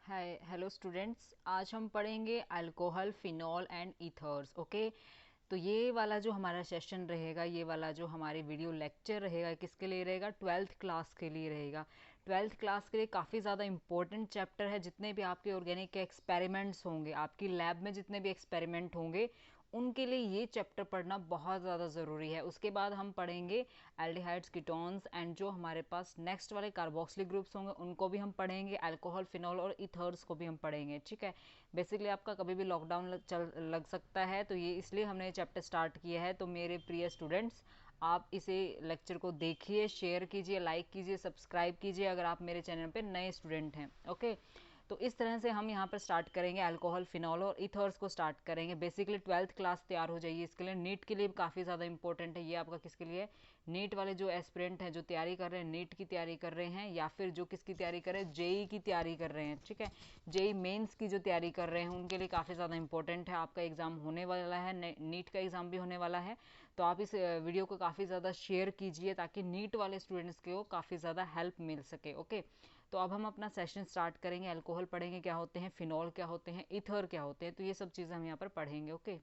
Hi hello students, आज हम पढ़ेंगे alcohol, phenol and ethers. Okay, तो ये वाला जो हमारा सेशन रहेगा, ये वाला जो हमारे वीडियो लेक्चर रहेगा, किसके लिए रहेगा? 12th क्लास के लिए रहेगा। 12th क्लास के लिए काफ़ी ज़्यादा इंपॉर्टेंट चैप्टर है। जितने भी आपके ऑर्गेनिक के एक्सपेरिमेंट्स होंगे, आपकी लैब में जितने भी एक्सपेरिमेंट होंगे, उनके लिए ये चैप्टर पढ़ना बहुत ज़्यादा ज़रूरी है। उसके बाद हम पढ़ेंगे एल्डिहाइड्स, कीटोन्स एंड जो हमारे पास नेक्स्ट वाले कार्बोक्सिलिक ग्रुप्स होंगे उनको भी हम पढ़ेंगे, अल्कोहल, फिनॉल और इथर्स को भी हम पढ़ेंगे। ठीक है, बेसिकली आपका कभी भी लॉकडाउन लग सकता है, तो ये इसलिए हमने ये चैप्टर स्टार्ट किया है। तो मेरे प्रिय स्टूडेंट्स, आप इसे लेक्चर को देखिए, शेयर कीजिए, लाइक कीजिए, सब्सक्राइब कीजिए अगर आप मेरे चैनल पे नए स्टूडेंट हैं। ओके, तो इस तरह से हम यहाँ पर स्टार्ट करेंगे, अल्कोहल, फिनॉल और इथर्स को स्टार्ट करेंगे। बेसिकली 12th क्लास तैयार हो जाइए इसके लिए। नीट के लिए भी काफ़ी ज़्यादा इंपॉर्टेंट है ये आपका। किसके लिए? नीट वाले जो एस्पिरेंट हैं, जो तैयारी कर रहे हैं, नीट की तैयारी कर रहे हैं, या फिर जो किसकी तैयारी कर रहे हैं, जेई की तैयारी कर रहे हैं। ठीक है, जेई मेंस की जो तैयारी कर रहे हैं उनके लिए काफ़ी ज़्यादा इंपॉर्टेंट है। आपका एग्ज़ाम होने वाला है, नीट का एग्ज़ाम भी होने वाला है। तो आप इस वीडियो को काफ़ी ज़्यादा शेयर कीजिए ताकि नीट वाले स्टूडेंट्स को काफ़ी ज़्यादा हेल्प मिल सके। ओके, तो अब हम अपना सेशन स्टार्ट करेंगे। अल्कोहल पढ़ेंगे क्या होते हैं, फिनॉल क्या होते हैं, इथर क्या होते हैं, तो ये सब चीज़ें हम यहाँ पर पढ़ेंगे। ओके,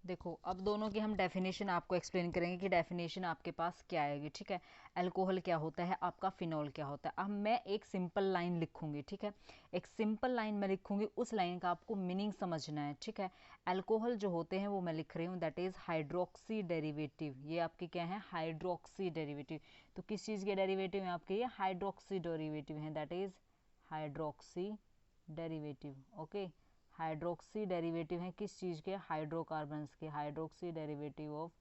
देखो अब दोनों की हम डेफिनेशन आपको एक्सप्लेन करेंगे कि डेफिनेशन आपके पास क्या आएगी। ठीक है, अल्कोहल क्या होता है, आपका फिनॉल क्या होता है। अब मैं एक सिंपल लाइन लिखूंगी। ठीक है, एक सिंपल लाइन मैं लिखूंगी, उस लाइन का आपको मीनिंग समझना है। ठीक है, अल्कोहल जो होते हैं वो मैं लिख रही हूँ, दैट इज हाइड्रोक्सी डेरिवेटिव। ये आपके क्या है? Hydroxy derivative. तो किस चीज़ के डेरिवेटिव है आपके? ये हाइड्रोक्सी डेरिवेटिव है, that is hydroxy derivative. Okay, hydroxy derivative है किस चीज़ के? हाइड्रोकार्बन्स के। Hydroxy derivative of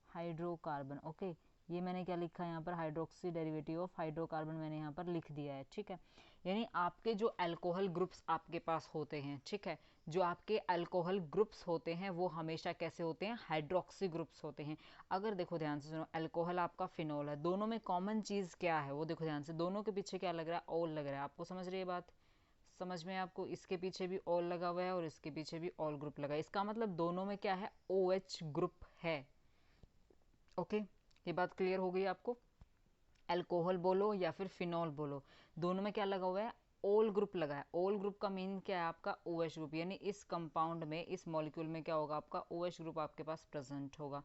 hydrocarbon. Okay, ये मैंने क्या लिखा है यहाँ पर? हाइड्रोक्सी डेरिवेटिव ऑफ हाइड्रोकार्बन मैंने यहाँ पर लिख दिया है। ठीक है, यानी आपके जो अल्कोहल ग्रुप्स आपके पास होते हैं, ठीक है, जो आपके अल्कोहल ग्रुप्स होते हैं वो हमेशा कैसे होते हैं? हाइड्रोक्सी ग्रुप्स होते हैं। अगर देखो ध्यान से सुनो, अल्कोहल आपका फिनॉल है, दोनों में कॉमन चीज़ क्या है वो देखो ध्यान से। दोनों के पीछे क्या लग रहा है? ऑल लग रहा है। आपको समझ रही है बात? समझ में आपको? इसके पीछे भी ऑल लगा हुआ है और इसके पीछे भी ऑल ग्रुप लगा है। इसका मतलब दोनों में क्या है? OH ग्रुप है। ओके, ये बात क्लियर हो गई आपको? अल्कोहल बोलो या फिर फिनॉल बोलो, दोनों में क्या लगा हुआ है? ओल ग्रुप लगा है। ओल ग्रुप का मीन क्या है आपका? OH group. यानी इस कंपाउंड में, इस मॉलिक्यूल में क्या होगा आपका? OH ग्रुप आपके पास प्रेजेंट होगा।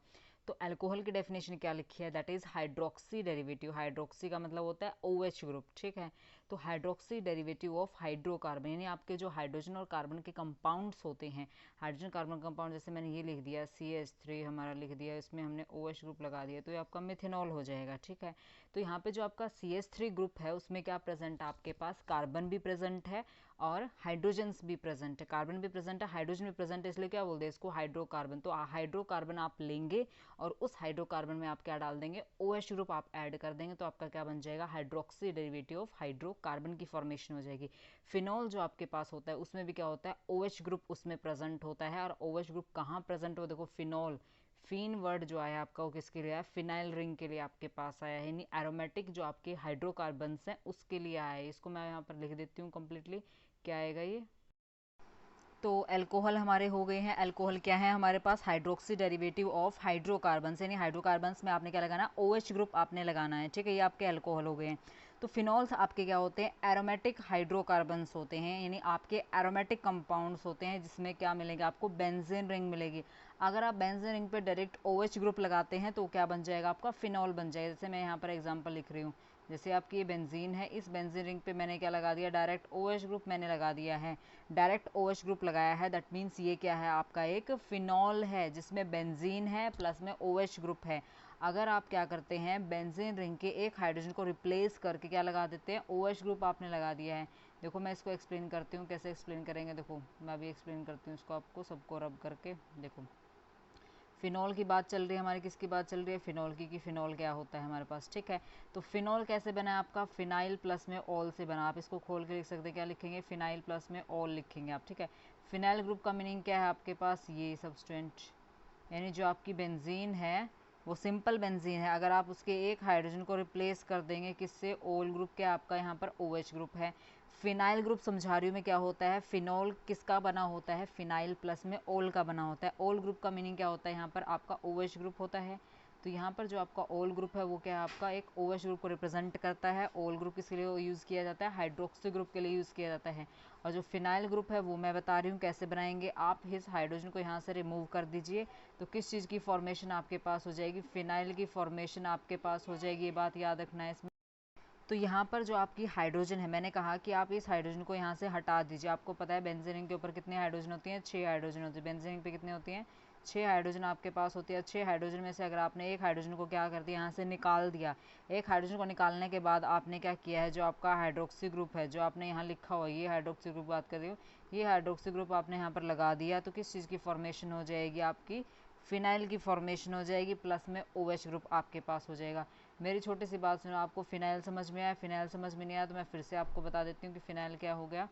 तो अल्कोहल की डेफिनेशन क्या लिखी है? That is hydroxy derivative. Hydroxy का मतलब होता है OH ग्रुप। ठीक है, तो हाइड्रोक्सी डेरिवेटिव ऑफ हाइड्रोकार्बन, यानी आपके जो हाइड्रोजन और कार्बन के कंपाउंड्स होते हैं, हाइड्रोजन कार्बन कंपाउंड, जैसे मैंने ये लिख दिया CH3 हमारा लिख दिया, इसमें हमने OH ग्रुप लगा दिया, तो ये आपका मिथेनॉल हो जाएगा। ठीक है, तो यहाँ पे जो आपका CH3 ग्रुप है उसमें क्या प्रेजेंट है आपके पास? कार्बन भी प्रेजेंट है और हाइड्रोजन्स भी प्रेजेंट है। कार्बन भी प्रेजेंट है, हाइड्रोजन भी प्रेजेंट है, इसलिए क्या बोलते हैं इसको? हाइड्रोकार्बन। तो हाइड्रोकार्बन आप लेंगे और उस हाइड्रोकार्बन में आप क्या डाल देंगे? OH ग्रुप आप ऐड कर देंगे, तो आपका क्या बन जाएगा? हाइड्रोक्सी डेरिवेटिव ऑफ हाइड्रोकार्बन की फॉर्मेशन हो जाएगी। फिनॉल जो आपके पास होता है उसमें भी क्या होता है? OH ग्रुप उसमें प्रेजेंट होता है। और OH ग्रुप कहाँ प्रेजेंट हो? देखो, फिनॉल, फिन वर्ड जो आया आपका वो किसके लिए आया? फिनाइल रिंग के लिए आपके पास आया है, यानी एरोमेटिक जो आपके हाइड्रोकार्बन्स हैं उसके लिए आया है। इसको मैं यहाँ पर लिख देती हूँ कंप्लीटली, क्या आएगा ये? तो अल्कोहल हमारे हो गए हैं। अल्कोहल क्या है हमारे पास? हाइड्रोक्सी डेरिवेटिव ऑफ हाइड्रोकार्बन्स, यानी हाइड्रोकार्बन्स में आपने क्या लगाना? OH ग्रुप आपने लगाना है। ठीक है, ये आपके अल्कोहल हो गए हैं। तो फिनॉल्स आपके क्या होते हैं? एरोमेटिक हाइड्रोकार्बन्स होते हैं, यानी आपके एरोमेटिक कंपाउंड्स होते हैं, जिसमें क्या मिलेगा आपको? बेंजीन रिंग मिलेगी। अगर आप बेंजीन रिंग पे डायरेक्ट OH ग्रुप लगाते हैं तो क्या बन जाएगा आपका? फिनॉल बन जाएगा। जैसे मैं यहाँ पर एग्जाम्पल लिख रही हूँ, जैसे आपकी ये बेंजीन है, इस बेंजीन रिंग पे मैंने क्या लगा दिया? डायरेक्ट OH ग्रुप मैंने लगा दिया है। डायरेक्ट OH ग्रुप लगाया है, दैट मीन्स ये क्या है आपका? एक फिनॉल है जिसमें बेंजीन है प्लस में OH ग्रुप है। अगर आप क्या करते हैं, बेंजीन रिंग के एक हाइड्रोजन को रिप्लेस करके क्या लगा देते हैं? OH ग्रुप आपने लगा दिया है। देखो मैं इसको एक्सप्लेन करती हूँ, कैसे एक्सप्लेन करेंगे। देखो मैं अभी एक्सप्लेन करती हूँ इसको आपको, सबको रब करके। देखो, फिनॉल की बात चल रही है हमारी, किसकी बात चल रही है? फिनॉल की। कि फिनॉल क्या होता है हमारे पास। ठीक है, तो फिनॉल कैसे बना है आपका? फिनाइल प्लस में ऑल से बना। आप इसको खोल के लिख सकते हैं, क्या लिखेंगे? फिनाइल प्लस में ऑल लिखेंगे आप। ठीक है, फिनाइल ग्रुप का मीनिंग क्या है आपके पास? ये सब्सटेंट, यानी जो आपकी बेंजीन है वो सिंपल बेंजीन है, अगर आप उसके एक हाइड्रोजन को रिप्लेस कर देंगे किससे? ओल ग्रुप के। आपका यहाँ पर OH ग्रुप है। फिनाइल ग्रुप समझा रही हूँ मैं क्या होता है। फिनॉल किसका बना होता है? फिनाइल प्लस में ओल का बना होता है। ओल ग्रुप का मीनिंग क्या होता है? यहाँ पर आपका OH ग्रुप होता है। तो यहाँ पर जो आपका ओल ग्रुप है वो क्या है, आपका एक OH ग्रुप को रिप्रेजेंट करता है। ओल ग्रुप किसके लिए यूज़ किया जाता है, हाइड्रोक्सी ग्रुप के लिए यूज़ किया जाता है। और जो फिनाइल ग्रुप है वो मैं बता रही हूँ कैसे बनाएंगे। आप इस हाइड्रोजन को यहाँ से रिमूव कर दीजिए तो किस चीज़ की फॉर्मेशन आपके पास हो जाएगी, फिनाइल की फॉर्मेशन आपके पास हो जाएगी। ये बात याद रखना है इसमें। तो यहाँ पर जो आपकी हाइड्रोजन है, मैंने कहा कि आप इस हाइड्रोजन को यहाँ से हटा दीजिए। आपको पता है बेंजीन के ऊपर कितनी हाइड्रोजन होती हैं, 6 हाइड्रोजन होती है। बेंजीन पे कितनी होती हैं, 6 हाइड्रोजन आपके पास होती है। 6 हाइड्रोजन में से अगर आपने एक हाइड्रोजन को क्या कर दिया, यहाँ से निकाल दिया। एक हाइड्रोजन को निकालने के बाद आपने क्या किया है, जो आपका हाइड्रोक्सी ग्रुप है, जो आपने यहाँ लिखा हुआ है, ये हाइड्रोक्सी ग्रुप बात कर रही हूँ, ये हाइड्रोक्सी ग्रुप आपने यहाँ पर लगा दिया तो किस चीज़ की फॉर्मेशन हो जाएगी, आपकी फिनाइल की फॉर्मेशन हो जाएगी, प्लस में OH ग्रुप आपके पास हो जाएगा। मेरी छोटी सी बात सुनो, आपको फिनाइल समझ में आया, फिनाइल समझ में नहीं आया तो मैं फिर से आपको बता देती हूँ कि फिनाइल क्या हो गया।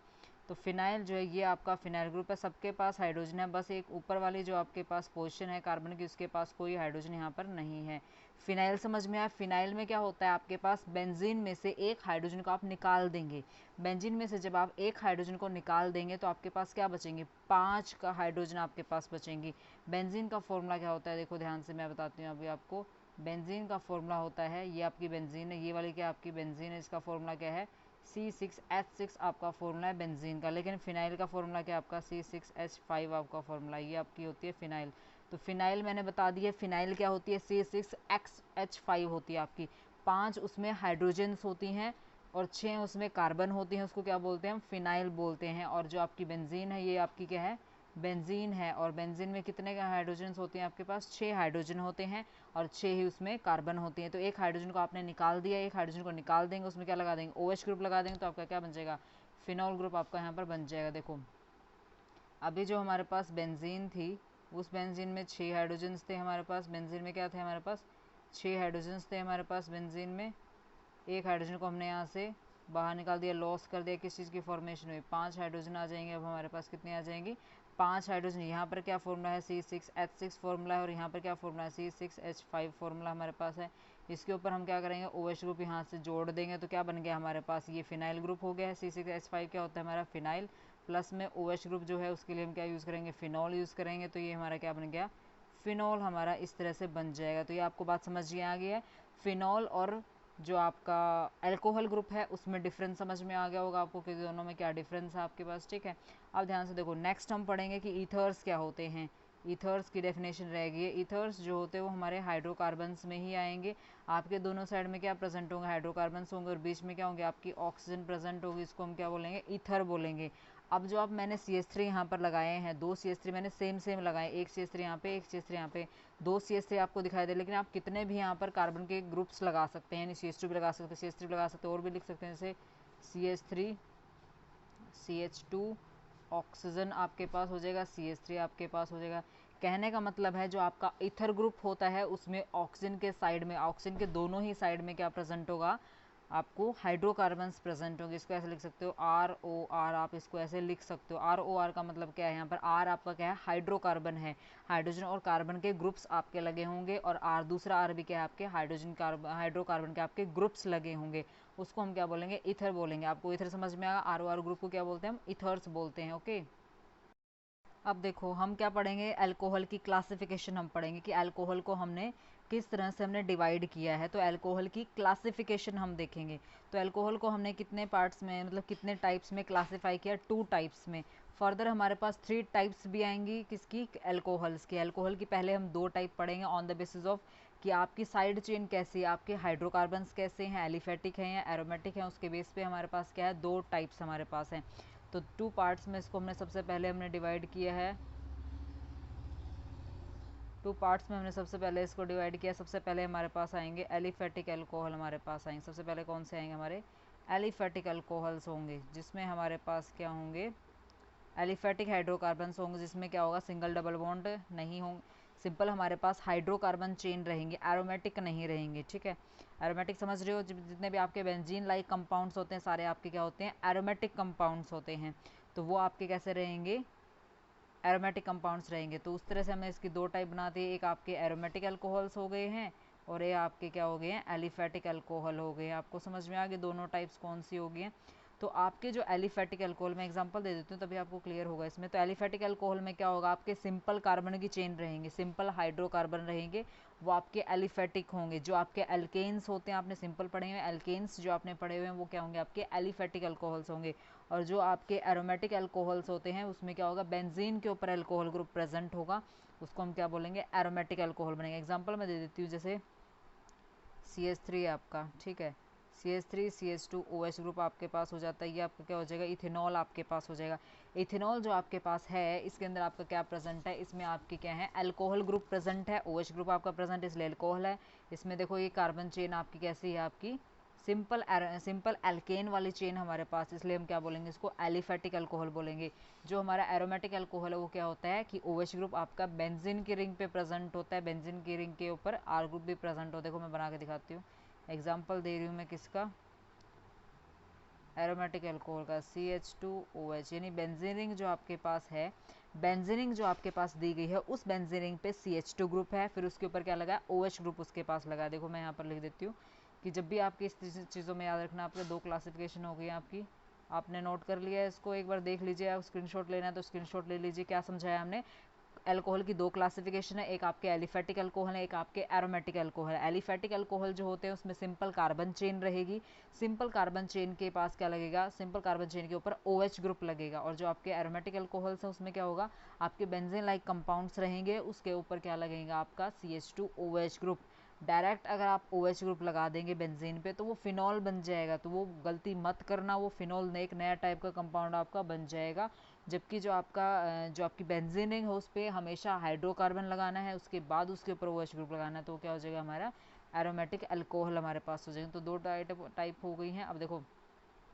तो फिनाइल जो है ये आपका फिनाइल ग्रुप है, सबके पास हाइड्रोजन है, बस एक ऊपर वाली जो आपके पास पोजीशन है कार्बन की, उसके पास कोई हाइड्रोजन यहाँ पर नहीं है। फिनाइल समझ में आया। फिनाइल में क्या होता है, आपके पास बेंजीन में से एक हाइड्रोजन को आप निकाल देंगे। बेंजीन में से जब आप एक हाइड्रोजन को निकाल देंगे तो आपके पास क्या बचेंगे, 5 का हाइड्रोजन आपके पास बचेंगी। बेंजीन का फॉर्मूला क्या होता है, देखो ध्यान से मैं बताती हूँ अभी आपको। बेंजीन का फॉर्मूला होता है, ये आपकी बेंजीन है, ये वाली क्या आपकी बेंजीन है, इसका फॉर्मूला क्या है, C6H6 आपका फॉर्मूला है बेंजीन का। लेकिन फिनाइल का फॉर्मूला क्या आपका, C6H5 आपका फॉर्मूला, ये आपकी होती है फिनाइल। तो फिनाइल मैंने बता दिया, फिनाइल क्या होती है, C6H5 होती है आपकी। 5 उसमें हाइड्रोजन्स होती हैं और 6 उसमें कार्बन होती हैं, उसको क्या बोलते हैं, हम फिनाइल बोलते हैं। और जो आपकी बेंजीन है ये आपकी क्या है, बेंजीन है। और बेंजीन में कितने का हाइड्रोजन होते हैं, आपके पास 6 हाइड्रोजन होते हैं और 6 ही उसमें कार्बन होती हैं। तो एक हाइड्रोजन को आपने निकाल दिया, एक हाइड्रोजन को निकाल देंगे, उसमें क्या लगा देंगे, OH ग्रुप लगा देंगे, तो आपका क्या बन जाएगा, फिनॉल ग्रुप आपका यहाँ पर बन जाएगा। देखो अभी जो हमारे पास बेंजीन थी, उस बेंजीन में 6 हाइड्रोजन्स थे हमारे पास। बेंजीन में क्या थे हमारे पास, 6 हाइड्रोजन्स थे हमारे पास बेंजीन में। एक हाइड्रोजन को हमने यहाँ से बाहर निकाल दिया, लॉस कर दिया, किस चीज़ की फॉर्मेशन हुई, 5 हाइड्रोजन आ जाएंगे। अब हमारे पास कितने आ जाएंगी, 5 हाइड्रोजन। यहाँ पर क्या फॉर्मूला है, C6H6 फॉर्मूला है और यहाँ पर क्या फॉर्मूला है, C6H5 फॉर्मूला हमारे पास है। इसके ऊपर हम क्या करेंगे, OH ग्रुप यहाँ से जोड़ देंगे तो क्या बन गया हमारे पास, ये फिनाइल ग्रुप हो गया है। C6H5 क्या होता है हमारा फिनाइल, प्लस में OH ग्रुप जो है उसके लिए हम क्या यूज़ करेंगे, फिनॉल यूज़ करेंगे। तो ये हमारा क्या बन गया, फिनॉल हमारा इस तरह से बन जाएगा। तो ये आपको बात समझ में आ गई है। फिनॉल और जो आपका अल्कोहल ग्रुप है उसमें डिफरेंस समझ में आ गया होगा आपको कि दोनों में क्या डिफरेंस है आपके पास, ठीक है। अब ध्यान से देखो, नेक्स्ट हम पढ़ेंगे कि ईथर्स क्या होते हैं। ईथर्स की डेफिनेशन रहेगी। ईथर्स जो होते हैं वो हमारे हाइड्रोकार्बन्स में ही आएंगे। आपके दोनों साइड में क्या प्रेजेंट होंगे, हाइड्रोकार्बन्स होंगे और बीच में क्या होंगे, आपकी ऑक्सीजन प्रेजेंट होगी। इसको हम क्या बोलेंगे, ईथर बोलेंगे। अब जो आप मैंने CH3 यहाँ पर लगाए हैं, 2 CH3 मैंने सेम लगाए, एक CH3 यहाँ पे, एक CH3 यहाँ पे, 2 CH3 आपको दिखाई दे। लेकिन आप कितने भी यहाँ पर कार्बन के ग्रुप्स लगा सकते हैं, यानी CH2 भी लगा सकते हैं, CH3 भी लगा सकते हैं, और भी लिख सकते हैं जैसे CH3 CH2, ऑक्सीजन आपके पास हो जाएगा, CH3 आपके पास हो जाएगा। कहने का मतलब है जो आपका ईथर ग्रुप होता है उसमें ऑक्सीजन के साइड में, ऑक्सीजन के दोनों ही साइड में क्या प्रेजेंट होगा, आपको हाइड्रोकार्बन्स प्रेजेंट होंगे। इसको ऐसे लिख सकते हो ROR, आप इसको ऐसे लिख सकते हो। ROR का मतलब क्या है, यहाँ पर R आपका क्या है, हाइड्रोकार्बन है। हाइड्रोजन और कार्बन के ग्रुप्स आपके लगे होंगे और R दूसरा R भी क्या है, आपके हाइड्रोजन कार्बन हाइड्रोकार्बन के आपके ग्रुप्स लगे होंगे। उसको हम क्या बोलेंगे, ईथर बोलेंगे। आपको ईथर समझ में आएगा। ROR ग्रुप को क्या बोलते हैं, हम ईथर्स बोलते हैं। ओके, अब देखो हम क्या पढ़ेंगे, अल्कोहल की क्लासिफिकेशन हम पढ़ेंगे कि अल्कोहल को हमने किस तरह से हमने डिवाइड किया है। तो अल्कोहल की क्लासिफिकेशन हम देखेंगे। तो अल्कोहल को हमने कितने पार्ट्स में, मतलब कितने टाइप्स में क्लासिफाई किया, 2 टाइप्स में। फर्दर हमारे पास 3 टाइप्स भी आएंगी किसकी, अल्कोहल्स की। अल्कोहल की पहले हम 2 टाइप पढ़ेंगे ऑन द बेसिस ऑफ कि आपकी साइड चेन कैसी है, आपके हाइड्रोकार्बन्स कैसे हैं, एलिफेटिक हैं या एरोमेटिक हैं, उसके बेस पे हमारे पास क्या है, 2 टाइप्स हमारे पास हैं। तो 2 पार्ट्स में इसको हमने सबसे पहले हमने डिवाइड किया है, 2 पार्ट्स में हमने सबसे पहले इसको डिवाइड किया। सबसे पहले हमारे पास आएंगे एलिफेटिक अल्कोहल, हमारे पास आएंगे सबसे पहले कौन से आएंगे, हमारे एलिफेटिक अल्कोहल्स होंगे, जिसमें हमारे पास क्या होंगे, एलिफेटिक हाइड्रोकार्बन्स होंगे, जिसमें क्या होगा, सिंगल डबल बॉन्ड नहीं होंगे, सिंपल हमारे पास हाइड्रोकार्बन चेन रहेंगे, एरोमेटिक नहीं रहेंगे, ठीक है। एरोमेटिक समझ रहे हो, जितने भी आपके बेंजीन लाइक कंपाउंड्स होते हैं सारे आपके क्या होते हैं, एरोमेटिक कंपाउंड्स होते हैं। तो वो आपके कैसे रहेंगे, एरोमेटिक कंपाउंड्स रहेंगे। तो उस तरह से हमने इसकी 2 टाइप बना दी, एक आपके एरोमेटिक अल्कोहल्स हो गए हैं और ये आपके क्या हो गए हैं, एलिफेटिक अल्कोहल हो गए हैं। आपको समझ में आ गए दोनों टाइप्स कौन सी हो गई हैं। तो आपके जो एलिफेटिक अल्कोहल, मैं एग्जांपल दे देती हूँ तभी आपको क्लियर होगा इसमें। तो एलिफेटिक अल्कोहल में क्या होगा, आपके सिंपल कार्बन की चेन रहेंगे, सिंपल हाइड्रोकार्बन रहेंगे, वो आपके एलिफेटिक होंगे। जो आपके एल्केन्स होते हैं, आपने सिंपल पढ़े हुए, एल्केन्स जो आपने पढ़े हुए हैं वो क्या होंगे, आपके एलिफेटिक अल्कोहल्स होंगे। और जो आपके एरोमेटिक अल्कोहल्स होते हैं उसमें क्या होगा, बेंजीन के ऊपर अल्कोहल ग्रुप प्रेजेंट होगा, उसको हम क्या बोलेंगे, एरोमेटिक अल्कोहल बनेंगे। एग्जाम्पल मैं दे देती हूँ, जैसे CH3 आपका, ठीक है, CH3 CH2 OH ग्रुप आपके पास हो जाता है, ये आपका क्या हो जाएगा, इथेनॉल आपके पास हो जाएगा। इथेनॉल जो आपके पास है इसके अंदर आपका क्या प्रेजेंट है, इसमें आपकी क्या है, अल्कोहल ग्रुप प्रेजेंट है, OH ग्रुप आपका प्रेजेंट है, इसलिए अल्कोहल है। इसमें देखो ये कार्बन चेन आपकी कैसी है, आपकी सिंपल एल्केन वाली चेन हमारे पास, इसलिए हम क्या बोलेंगे, इसको एलिफेटिक अल्कोहल बोलेंगे। जो हमारा एरोमेटिक अल्कोहल है वो क्या होता है कि OH ग्रुप आपका बेंजीन की रिंग पे प्रेजेंट होता है, बेंजीन की रिंग के ऊपर R ग्रुप भी प्रेजेंट होता है। देखो मैं बना के दिखाती हूँ, एग्जाम्पल दे रही हूँ मैं किसका, एरोमेटिक अल्कोहल का, CH2OH, यानी बेंजीन रिंग जो आपके पास है, बेंजीन रिंग जो आपके पास दी गई है उस बेंजीन रिंग पे CH2 ग्रुप है, फिर उसके ऊपर क्या लगा है, OH ग्रुप उसके पास लगा है। देखो मैं यहाँ पर लिख देती हूँ कि जब भी आपकी इस चीज़ों में याद रखना, आपके 2 क्लासिफिकेशन हो गई आपकी, आपने नोट कर लिया है, इसको एक बार देख लीजिए, आप स्क्रीनशॉट लेना है तो स्क्रीनशॉट ले लीजिए। क्या समझाया हमने, अल्कोहल की 2 क्लासिफिकेशन है, एक आपके एलिफेटिक अल्कोहल है, एक आपके एरोमेटिक अल्कोहल है। एलिफेटिक अल्कोहल जो होते हैं उसमें सिंपल कार्बन चेन रहेगी, सिंपल कार्बन चेन के पास क्या लगेगा, सिंपल कार्बन चेन के ऊपर OH ग्रुप लगेगा। और जो आपके एरोमेटिक अल्कोहल्स हैं उसमें क्या होगा, आपके बेंजीन लाइक कंपाउंड्स रहेंगे, उसके ऊपर क्या लगेगा, आपका CH2OH ग्रुप। डायरेक्ट अगर आप OH ग्रुप लगा देंगे बेंजीन पे तो वो फिनॉल बन जाएगा, तो वो गलती मत करना, वो फिनॉल एक नया टाइप का कंपाउंड आपका बन जाएगा। जबकि जो आपकी बेंजीन रिंग है उस पर हमेशा हाइड्रोकार्बन लगाना है, उसके बाद उसके ऊपर OH ग्रुप लगाना है, तो क्या हो जाएगा, हमारा एरोमेटिक अल्कोहल हमारे पास हो जाएगा। तो 2 टाइप हो गई हैं। अब देखो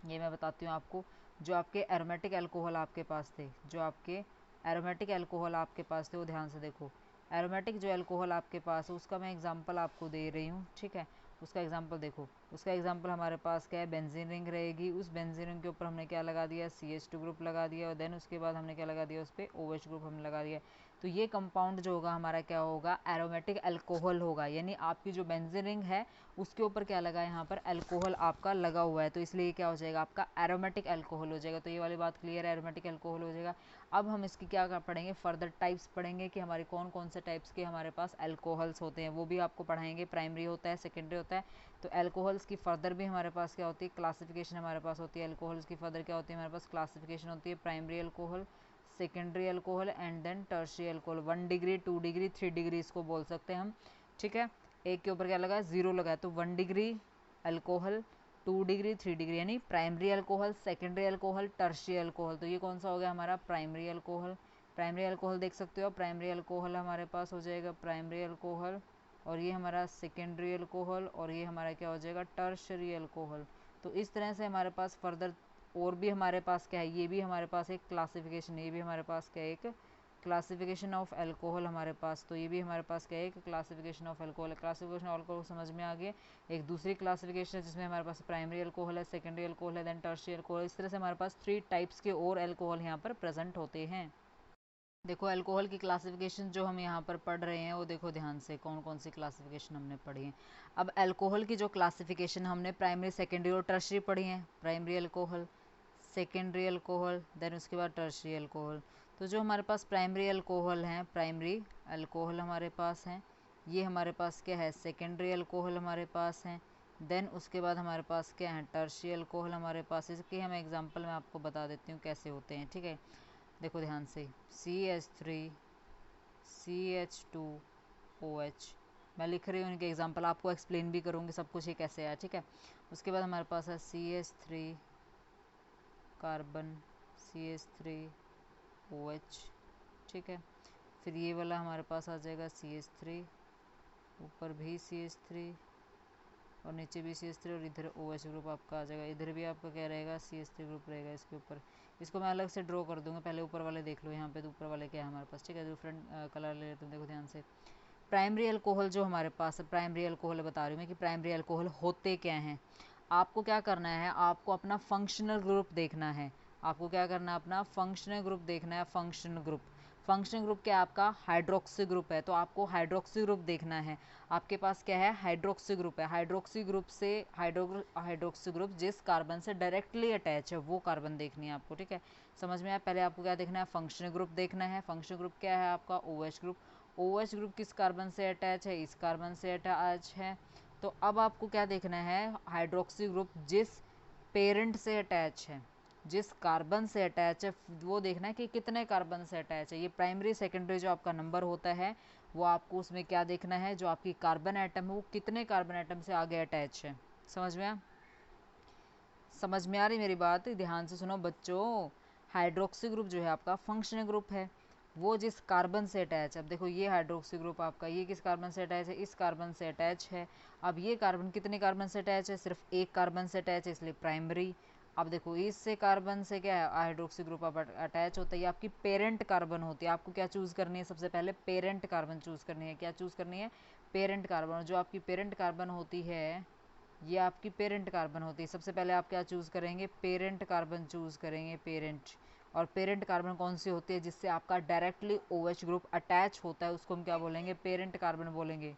ये मैं बताती हूँ आपको, जो आपके एरोमेटिक अल्कोहल आपके पास थे, जो आपके एरोमेटिक अल्कोहल आपके पास थे वो ध्यान से देखो। एरोमेटिक जो अल्कोहल आपके पास है उसका मैं एग्जांपल आपको दे रही हूँ, ठीक है, उसका एग्जांपल देखो। उसका एग्जांपल हमारे पास क्या है, बेंजीन रिंग रहेगी, उस बेंजीन रिंग के ऊपर हमने क्या लगा दिया, CH2 ग्रुप लगा दिया, और देन उसके बाद हमने क्या लगा दिया, उस पर OH ग्रुप हमने लगा दिया। तो ये कंपाउंड जो होगा हमारा क्या होगा, एरोमेटिक अल्कोहल होगा, यानी आपकी जो बेंजीन रिंग है उसके ऊपर क्या लगा है, यहाँ पर अल्कोहल आपका लगा हुआ है, तो इसलिए क्या हो जाएगा, आपका एरोमेटिक अल्कोहल हो जाएगा। तो ये वाली बात क्लियर है, एरोमेटिक अल्कोहल हो जाएगा। अब हम इसकी क्या पढ़ेंगे, फर्दर टाइप्स पढ़ेंगे कि हमारे कौन कौन से टाइप्स के हमारे पास अल्कोहल्स होते हैं, वो भी आपको पढ़ाएंगे। प्राइमरी होता है, सेकेंडरी होता है, तो अल्कोहल्स की फर्दर भी हमारे पास क्या होती है, क्लासिफिकेशन हमारे पास होती है। अल्कोहल्स की फर्दर क्या होती है, हमारे पास क्लासिफिकेशन होती है, primary alcohol, secondary alcohol and then tertiary alcohol. 1 degree, 2 degree, 3 degree इसको बोल सकते हैं हम, ठीक है। एक के ऊपर क्या लगा है, 0 लगा है, तो 1 डिग्री अल्कोहल, 2 डिग्री, 3 डिग्री, यानी primary alcohol, secondary alcohol, tertiary alcohol. तो ये कौन सा हो गया हमारा, प्राइमरी अल्कोहल। प्राइमरी अल्कोहल देख सकते हो, प्राइमरी अल्कोहल हमारे पास हो जाएगा प्राइमरी अल्कोहल, और ये हमारा सेकेंडरी अल्कोहल, और ये हमारा क्या हो जाएगा, टर्शियरी अल्कोहल। तो इस तरह से हमारे पास फर्दर और भी हमारे पास क्या है, ये भी हमारे पास एक क्लासिफिकेशन, ये भी हमारे पास क्या है, एक क्लासिफिकेशन ऑफ अल्कोहल हमारे पास। तो ये भी हमारे पास क्या है, एक classification of alcohol. Classification of alcohol समझ में आ गया। एक दूसरी क्लासिफिकेशन है जिसमें हमारे पास प्राइमरी अल्कोहल है, सेकेंडरी अल्कोहल है, देन टर्शियरी अल्कोहल। इस तरह से हमारे पास 3 टाइप्स के और अल्कोहल यहाँ पर प्रेजेंट होते हैं। देखो अल्कोहल की क्लासिफिकेशन जो हम यहाँ पर पढ़ रहे हैं वो देखो ध्यान से, कौन कौन सी क्लासिफिकेशन हमने पढ़ी है। अब अल्कोहल की जो क्लासिफिकेशन हमने प्राइमरी, सेकेंडरी और टर्शियरी पढ़ी है। Primary alcohol, secondary alcohol, then उसके बाद टर्शियरी अल्कोहल। तो जो हमारे पास प्राइमरी अल्कोहल हैं, प्राइमरी अल्कोहल हमारे पास हैं, ये हमारे पास क्या है, सेकेंडरी अल्कोहल हमारे पास हैं, देन उसके बाद हमारे पास क्या है, टर्शियरी अल्कोहल हमारे पास। इसके हम एग्जांपल मैं आपको बता देती हूँ कैसे होते हैं, ठीक है। देखो ध्यान से, CH3 CH2OH मैं लिख रही हूँ उनके एग्जांपल, आपको एक्सप्लेन भी करूँगी सब कुछ ये कैसे है, ठीक है। उसके बाद हमारे पास है CH3 कार्बन, CH3OH, ठीक है। फिर ये वाला हमारे पास आ जाएगा CH3, ऊपर भी CH3 और नीचे भी CH3, और इधर OH ग्रुप आपका आ जाएगा। इधर भी आपका क्या रहेगा, CH3 ग्रुप रहेगा इसके ऊपर। इसको मैं अलग से ड्रॉ कर दूंगा, पहले ऊपर वाले देख लो यहाँ पे, तो ऊपर वाले क्या है हमारे पास, ठीक है। डिफरेंट कलर ले लेते हैं, देखो ध्यान से। प्राइमरी अल्कोहल जो हमारे पास है, प्राइमरी अल्कोहल बता रही हूँ मैं कि प्राइमरी अल्कोहल होते क्या हैं। आपको क्या करना है, आपको अपना फंक्शनल ग्रुप देखना है। आपको क्या करना है, अपना फंक्शनल ग्रुप देखना है। फंक्शनल ग्रुप, फंक्शनल ग्रुप क्या है आपका, हाइड्रोक्सी ग्रुप है, तो आपको हाइड्रोक्सी ग्रुप देखना है। आपके पास क्या है, हाइड्रोक्सी ग्रुप है। हाइड्रोक्सी ग्रुप से हाइड्रोक्सी ग्रुप जिस कार्बन से डायरेक्टली अटैच है वो कार्बन देखनी है आपको, ठीक है। समझ में आया। पहले आपको क्या देखना है, फंक्शनल ग्रुप देखना है। फंक्शनल ग्रुप क्या है आपका, OH ग्रुप। OH ग्रुप किस कार्बन से अटैच है, इस कार्बन से अटैच है। तो अब आपको क्या देखना है, हाइड्रोक्सी ग्रुप जिस पेरेंट से अटैच है, जिस कार्बन से अटैच है, वो देखना है कि कितने कार्बन से अटैच है। ये प्राइमरी सेकेंडरी जो आपका नंबर होता है वो आपको उसमें क्या देखना है, जो आपकी कार्बन एटम है वो कितने कार्बन एटम से आगे अटैच है। समझ में समझ में आ रही मेरी बात, ध्यान से सुनो बच्चों। हाइड्रोक्सी ग्रुप जो है आपका फंक्शनल ग्रुप है, वो जिस कार्बन से अटैच है। अब देखो ये हाइड्रोक्सी ग्रुप आपका, ये किस कार्बन से अटैच है, इस कार्बन से अटैच है। अब ये कार्बन कितने कार्बन से अटैच है, सिर्फ एक कार्बन से अटैच है, इसलिए प्राइमरी। अब देखो इससे कार्बन से क्या है, हाइड्रोक्सी ग्रुप अब अटैच होता है, ये आपकी पेरेंट कार्बन होती है। आपको क्या चूज करनी है, सबसे पहले पेरेंट कार्बन चूज करनी है। क्या चूज करनी है, पेरेंट कार्बन। जो आपकी पेरेंट कार्बन होती है, ये आपकी पेरेंट कार्बन होती है। सबसे पहले आप क्या चूज करेंगे, पेरेंट कार्बन चूज करेंगे, पेरेंट। और पेरेंट कार्बन कौन सी होती है, जिससे आपका डायरेक्टली OH ग्रुप अटैच होता है, उसको हम क्या बोलेंगे, पेरेंट कार्बन बोलेंगे।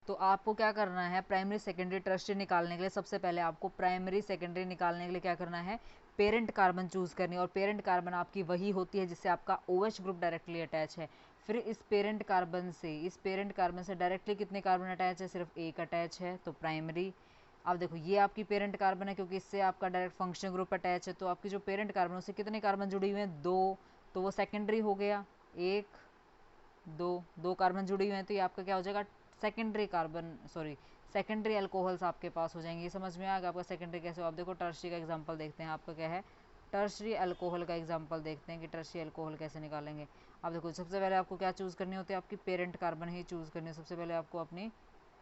तो आपको क्या करना है, प्राइमरी सेकेंडरी टर्शियरी निकालने के लिए सबसे पहले आपको प्राइमरी सेकेंडरी निकालने के लिए क्या करना है, पेरेंट कार्बन चूज करनी है। और पेरेंट कार्बन आपकी वही होती है जिससे आपका OH ग्रुप डायरेक्टली अटैच है। फिर इस पेरेंट कार्बन से डायरेक्टली कितने कार्बन अटैच है, सिर्फ एक अटैच है, तो प्राइमरी। अब देखो ये आपकी पेरेंट कार्बन है, क्योंकि इससे आपका डायरेक्ट फंक्शनल ग्रुप अटैच है, तो आपकी जो पेरेंट कार्बन है उससे कितने कार्बन जुड़ी हुए हैं, दो, तो वो सेकेंडरी हो गया। एक, दो कार्बन जुड़ी हुए हैं, तो ये आपका क्या हो जाएगा, secondary carbon, sorry secondary alcohols आपके पास हो जाएंगे। ये समझ में आ गया आपका सेकेंडरी कैसे हो। आप देखो टर्शरी का एग्जांपल देखते हैं, आपका क्या है, टर्शरी अल्कोहल का एग्जांपल देखते हैं कि टर्शरी अल्कोहल कैसे निकालेंगे। अब देखो सबसे पहले आपको क्या चूज़ करनी होती है, आपकी पेरेंट कार्बन ही चूज़ करनी है। सबसे पहले आपको अपनी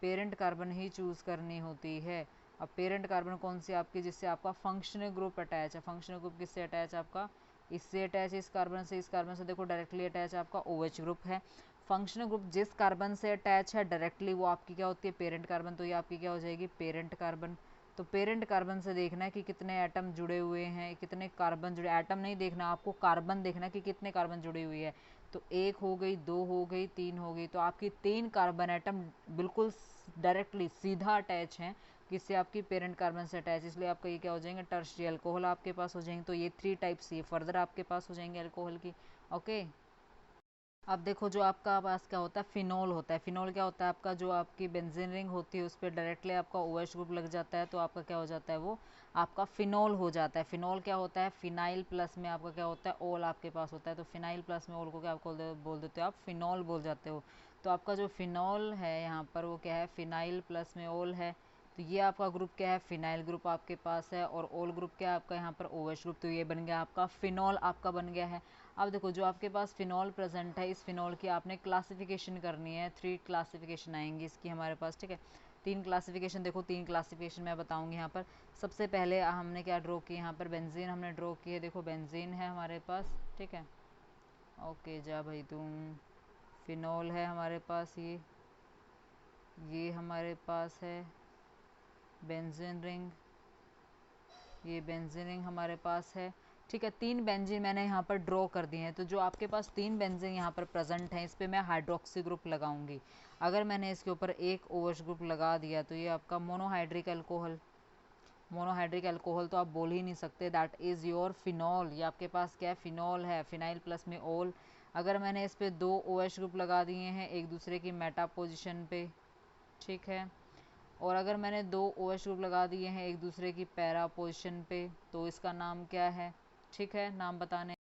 पेरेंट कार्बन ही चूज़ करनी होती है। अब पेरेंट कार्बन कौन सी आपकी, जिससे आपका फंक्शनल ग्रुप अटैच है। फंक्शनल ग्रुप किससे अटैच है आपका, इससे अटैच है, इस कार्बन से देखो डायरेक्टली अटैच है, आपका OH ग्रुप है। फंक्शनल ग्रुप जिस कार्बन से अटैच है डायरेक्टली, वो आपकी क्या होती है, पेरेंट कार्बन। तो ये आपकी क्या हो जाएगी, पेरेंट कार्बन। तो पेरेंट कार्बन से देखना है कि कितने एटम जुड़े हुए हैं, कितने कार्बन जुड़े, एटम नहीं देखना आपको, कार्बन देखना है कि कितने कार्बन जुड़ी हुई है। तो एक हो गई, दो हो गई, तीन हो गई, तो आपकी 3 कार्बन एटम बिल्कुल डायरेक्टली सीधा अटैच हैं, किससे, आपकी पेरेंट कार्बन से अटैच। इसलिए आपका ये क्या हो जाएंगे, टर्शरी अल्कोहल आपके पास हो जाएंगे। तो ये 3 टाइप्स ये फर्दर आपके पास हो जाएंगे अल्कोहल की। ओके। अब देखो जो आपका पास क्या होता है, फिनॉल होता है। फिनॉल क्या होता है आपका, जो आपकी बेंजीन रिंग होती है उस पर डायरेक्टली आपका OH ग्रुप लग जाता है, तो आपका क्या हो जाता है, वो आपका फिनॉल हो जाता है। फिनॉल क्या होता है, फिनाइल प्लस में आपका क्या होता है, ओल आपके पास होता है। तो फिनाइल प्लस में ओल को क्या बोल देते हो आप, फिनॉल बोल जाते हो। तो आपका जो फिनॉल है यहाँ पर वो क्या है, फिनाइल प्लस में ओल है। तो ये आपका ग्रुप क्या है, फिनाइल ग्रुप आपके पास है। और ओल ग्रुप क्या है आपका यहाँ पर, OH ग्रुप। तो ये बन गया आपका फिनॉल, आपका बन गया है। अब देखो जो आपके पास फिनॉल प्रेजेंट है, इस फिनॉल की आपने क्लासिफिकेशन करनी है। 3 क्लासिफिकेशन आएंगी इसकी हमारे पास, ठीक है। 3 क्लासिफिकेशन, देखो 3 क्लासिफिकेशन मैं बताऊंगी यहाँ पर। सबसे पहले हमने क्या ड्रॉ की, यहाँ पर बेंजीन हमने ड्रॉ की है। देखो बेंजीन है हमारे पास, ठीक है। ओके जा भाई तुम। फिनॉल है हमारे पास, ये हमारे पास है बेंजीन रिंग, ये बेंजीन रिंग हमारे पास है, ठीक है। 3 बेंजीन मैंने यहाँ पर ड्रॉ कर दिए हैं। तो जो आपके पास 3 बेंजीन यहाँ पर प्रेजेंट हैं, इस पर मैं हाइड्रोक्सी ग्रुप लगाऊंगी। अगर मैंने इसके ऊपर एक OH ग्रुप लगा दिया तो ये आपका मोनोहाइड्रिक अल्कोहल, मोनोहाइड्रिक अल्कोहल तो आप बोल ही नहीं सकते, दैट इज़ योर फिनॉल। ये आपके पास क्या है, फिनॉल है, फिनाइल प्लस में ओल। अगर मैंने इस पर 2 OH ग्रुप लगा दिए हैं एक दूसरे की मेटा पोजिशन पे, ठीक है। और अगर मैंने 2 OH ग्रुप लगा दिए हैं एक दूसरे की पैरा पोजिशन पे, तो इसका नाम क्या है, ठीक है, नाम बताने।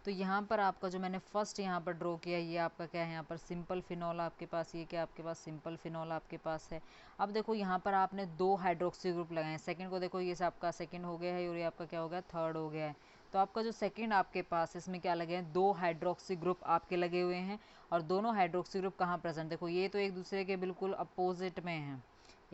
तो यहाँ पर आपका जो मैंने फर्स्ट यहाँ पर ड्रॉ किया, ये आपका क्या है, यहाँ पर सिंपल फिनॉल आपके पास, ये क्या आपके पास सिंपल फिनॉल आपके पास है। अब देखो यहाँ पर आपने 2 हाइड्रोक्सी ग्रुप लगाए। सेकंड को देखो, ये आपका सेकंड हो गया है और ये आपका क्या हो गया, थर्ड हो गया है। तो आपका जो सेकंड आपके पास, इसमें क्या लगे हैं, 2 हाइड्रोक्सी ग्रुप आपके लगे हुए हैं। और दोनों हाइड्रोक्सी ग्रुप कहाँ प्रेजेंट, देखो ये तो एक दूसरे के बिल्कुल अपोजिट में है,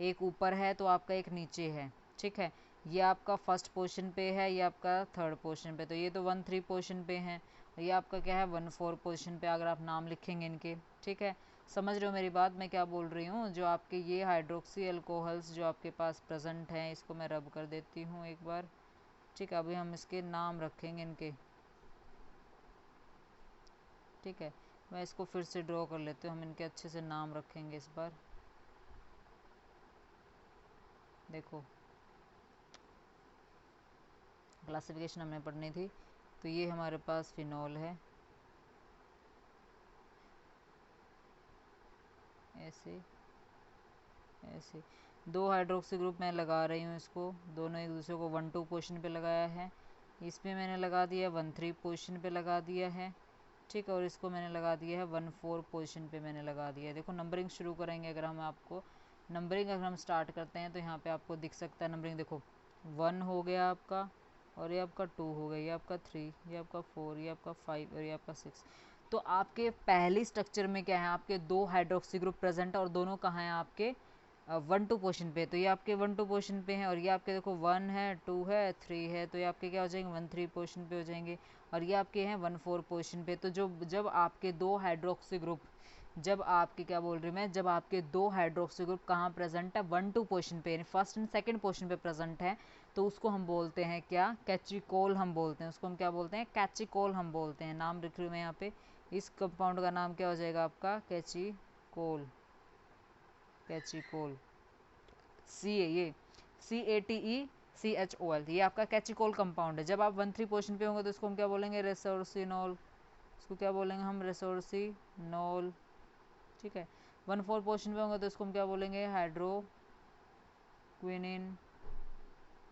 एक ऊपर है तो आपका एक नीचे है, ठीक है। ये आपका फर्स्ट पोजीशन पे है, ये आपका थर्ड पोजीशन पे, तो ये तो 1-3 पोजीशन पे है। ये आपका क्या है, 1-4 पोजीशन पे अगर आप नाम लिखेंगे इनके, ठीक है। समझ रहे हो मेरी बात, मैं क्या बोल रही हूँ। जो आपके ये हाइड्रोक्सी अल्कोहल्स जो आपके पास प्रेजेंट हैं, इसको मैं रब कर देती हूँ एक बार, ठीक है। अभी हम इसके नाम रखेंगे इनके, ठीक है। मैं इसको फिर से ड्रॉ कर लेती हूँ, हम इनके अच्छे से नाम रखेंगे इस बार। देखो क्लासिफिकेशन हमें पढ़नी थी, तो ये हमारे पास फिनॉल है, ऐसे ऐसे 2 हाइड्रोक्सी ग्रुप मैं लगा रही हूँ, इसको दोनों एक दूसरे को 1-2 पोजीशन पे लगाया है, इसमें मैंने लगा दिया 1-3 पोजीशन पे लगा दिया है, ठीक है, और इसको मैंने लगा दिया है 1-4 पोजीशन पे मैंने लगा दिया है। देखो नंबरिंग शुरू करेंगे, अगर हम आपको नंबरिंग अगर हम स्टार्ट करते हैं तो यहाँ पे आपको दिख सकता है नंबरिंग, देखो 1 हो गया आपका, और ये आपका 2 हो गया, ये आपका 3, ये आपका 4, ये आपका 5 और ये आपका 6। तो आपके पहली स्ट्रक्चर में क्या है, आपके 2 हाइड्रोक्सी ग्रुप प्रेजेंट है और दोनों कहाँ हैं आपके 1-2 पोजीशन पे, तो ये आपके 1-2 पोजीशन पे हैं, और ये आपके देखो 1 है, 2 है, 3 है, तो ये आपके क्या हो जाएंगे 1-3 पोजीशन पे हो जाएंगे, और ये आपके हैं 1-4 पोजीशन पे। तो जो जब आपके 2 हाइड्रोक्सी ग्रुप, जब आपके क्या बोल रही मैं, जब आपके 2 हाइड्रोक्सी ग्रुप कहाँ प्रेजेंट है 1-2 पोजीशन पे, यानी फर्स्ट एंड सेकंड पोजीशन पे प्रेजेंट है, तो उसको हम बोलते हैं क्या, कैचिकोल हम बोलते हैं, उसको हम क्या बोलते हैं, कैचिकोल हम बोलते हैं। नाम लिख रही हूँ मैं यहाँ पे, इस कंपाउंड का नाम क्या हो जाएगा आपका, कैचिकोल, कैचिकोल, सी ए, ये CATECHOL, ये आपका कैचिकोल कंपाउंड है। जब आप 1-3 पोजीशन पे होंगे तो इसको हम क्या बोलेंगे, रेसोर्सिनोल, इसको क्या बोलेंगे हम, रेसोर्सिनोल, ठीक है। 1-4 पोजीशन पे होंगे तो इसको हम क्या बोलेंगे, हाइड्रोक्विनिन,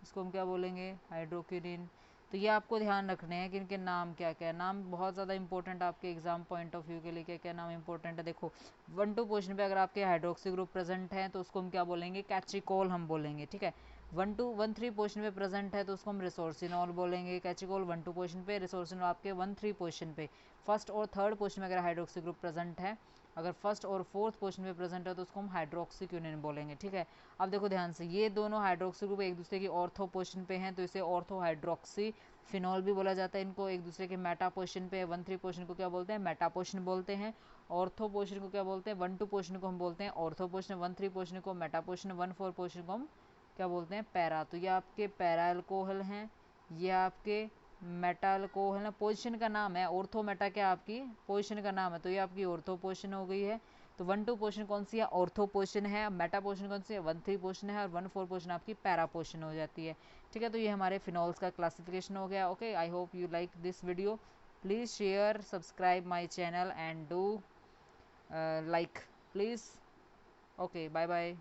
इसको हम क्या बोलेंगे, हाइड्रोक्विनिन। तो ये आपको ध्यान रखने हैं कि इनके नाम क्या क्या है, नाम बहुत ज़्यादा इंपॉर्टेंट आपके एग्जाम पॉइंट ऑफ व्यू के लिए, क्या क्या नाम इंपॉर्टेंट है। देखो 1-2 पोजीशन पे अगर आपके हाइड्रोक्सी ग्रुप प्रेजेंट है तो उसको हम क्या बोलेंगे, कैचिकोल हम बोलेंगे, ठीक है। 1-2-1-3 पोजीशन पे प्रेजेंट है तो उसको हम रिसोर्सिनॉल बोलेंगे, कैचिकोल 1-2 पोजीशन पे, रिसोर्सिनॉल आपके 1-3 पोजीशन पे। फर्स्ट और थर्ड पोजीशन में अगर हाइड्रोक्सी ग्रुप प्रेजेंट है, अगर फर्स्ट और फोर्थ पोजीशन पे प्रेजेंट है तो उसको हम हाइड्रोक्सीक्विनिन बोलेंगे, ठीक है। अब देखो ध्यान से, ये दोनों हाइड्रोक्सी ग्रुप एक दूसरे की ऑर्थो पोजीशन पे हैं तो इसे ऑर्थो हाइड्रोक्सी फिनॉल भी बोला जाता है। इनको एक दूसरे के मेटा पोजीशन पे, 1-3 पोजीशन को क्या बोलते हैं, मेटा पोजीशन बोलते हैं। ऑर्थो पोजीशन को क्या बोलते हैं, 1-2 पोजीशन को हम बोलते हैं ऑर्थो पोजीशन, 1-3 पोजीशन को मेटा पोजीशन, 1-4 पोजीशन को हम क्या बोलते हैं, पैरा। तो ये आपके पैरा अल्कोहल हैं, ये आपके मेटा अल्कोहल है, पोजीशन का नाम है। ऑर्थो मेटा क्या आपकी पोजीशन का नाम है, तो ये आपकी ऑर्थो पोजीशन हो गई है। तो 1-2 पोजीशन कौन सी है, ऑर्थो पोजीशन है। मेटा पोजीशन कौन सी है, 1-3 पोजीशन है, और 1-4 पोजीशन आपकी पैरा पोजीशन हो जाती है, ठीक है। तो ये हमारे फिनॉल्स का क्लासिफिकेशन हो गया। Okay, I hope you like this video, please share, subscribe my channel and do like please. Okay, bye bye.